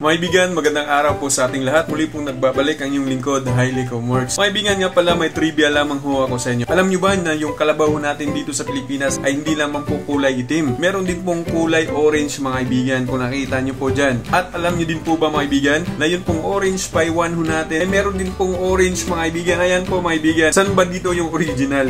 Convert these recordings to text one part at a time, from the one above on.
Mga kaibigan, magandang araw po sa ating lahat. Muli pong nagbabalik ang inyong lingkod, Hailey Comworks. Mga kaibigan, nga pala may trivia lamang ho ako sa inyo. Alam nyo ba na yung kalabaw natin dito sa Pilipinas ay hindi lamang po kulay itim? Meron din pong kulay orange mga kaibigan, kung nakita nyo po dyan. At alam nyo din po ba mga kaibigan, na yun pong orange paiwan ho natin ay meron din pong orange mga kaibigan. Ayan po mga kaibigan. Saan ba dito yung original?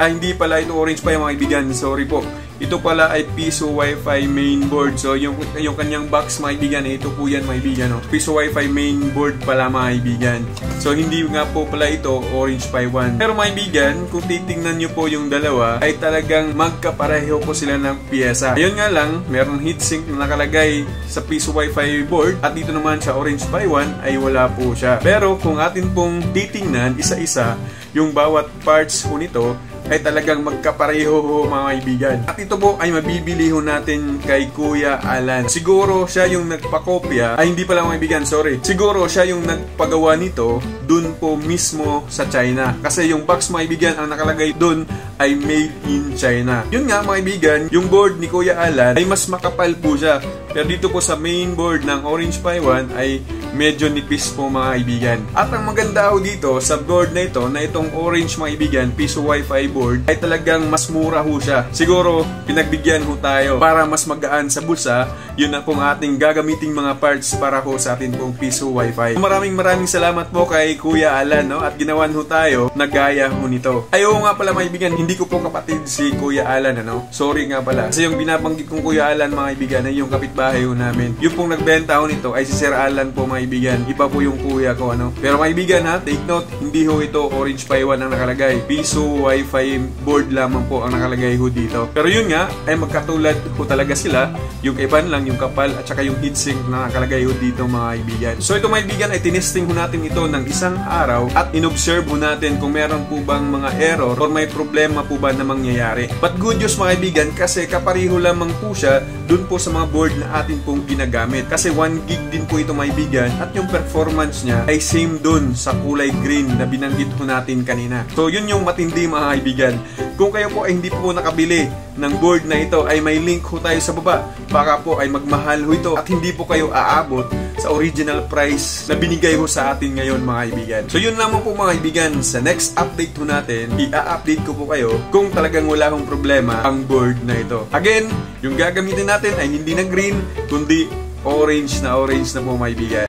Hindi pala ito orange pa yung mga kaibigan. Sorry po. Ito pala ay Piso Wi-Fi mainboard. So, yung kanyang box, mga kaibigan, ito po yan, mga kaibigan. No? Piso Wi-Fi mainboard pala, mga kaibigan. So, hindi nga po pala ito Orange Pi 1. Pero, mga kaibigan, kung titingnan nyo po yung dalawa, ay talagang magkapareho po sila ng piyesa. Ayun nga lang, meron heatsink na nakalagay sa Piso Wi-Fi board. At dito naman sa Orange Pi 1 ay wala po siya. Pero, kung atin pong titingnan isa-isa, yung bawat parts po nito, ay talagang magkapareho ho mga kaibigan. At ito po ay mabibili ho natin kay Kuya Alan. Siguro siya yung nagpakopya, hindi pala mga kaibigan, sorry. Siguro siya yung nagpagawa nito dun po mismo sa China. Kasi yung box mga kaibigan, ang nakalagay dun ay made in China. Yun nga mga kaibigan, yung board ni Kuya Alan ay mas makapal po siya. Pero dito po sa main board ng Orange Pi 1 ay medyo nipis po mga kaibigan. At ang maganda ho dito sa board na ito, na itong orange mga kaibigan, Piso Wi-Fi board, ay talagang mas mura ho siya. Siguro, pinagbigyan ho tayo para mas magaan sa bulsa. Yun na pong ating gagamiting mga parts para ho sa atin pong Piso Wi-Fi. Maraming salamat po kay Kuya Alan, no? At ginawan ho tayo na gaya ho nito. Ayaw nga pala mga kaibigan, hindi ko po kapatid si Kuya Alan, ano? Sorry nga pala. Kasi yung binabanggit kong Kuya Alan mga kaibigan ay yung kapitbahay ho namin. Yung pong nagbenta ho nito ay si Sir Alan po mga kaibigan. Iba po yung kuya ko, ano? Pero mga kaibigan ha, take note, hindi ho ito Orange Pi 1 ang nakalagay. Piso Wi-Fi board lamang po ang nakalagay ho dito. Pero yun nga, ay magkatulad ho talaga sila. Yung iban lang, yung kapal at saka yung heatsink na nakalagay ho dito mga kaibigan. So ito mga kaibigan ay tinesting ho natin ito ng isang araw at inobserve ho natin kung meron po bang mga error or may problema po ba na mangyayari. But good news mga kaibigan, kasi kapareho lamang po siya dun po sa mga board na atin pong ginagamit. Kasi 1 gig din po ito mga kaibigan at yung performance niya ay same dun sa kulay green na binanggit ko natin kanina. So yun yung matindi mga kaibigan. Kung kayo po ay hindi po nakabili ng board na ito, ay may link ho tayo sa baba. Baka po ay magmahal ho ito at hindi po kayo aabot sa original price na binigay ho sa atin ngayon mga kaibigan. So yun lamang po mga kaibigan. Sa next update ho natin, i-update ko po kayo kung talagang wala hong problema ang board na ito. Again, yung gagamitin natin ay hindi na green kundi orange na po mga kaibigan.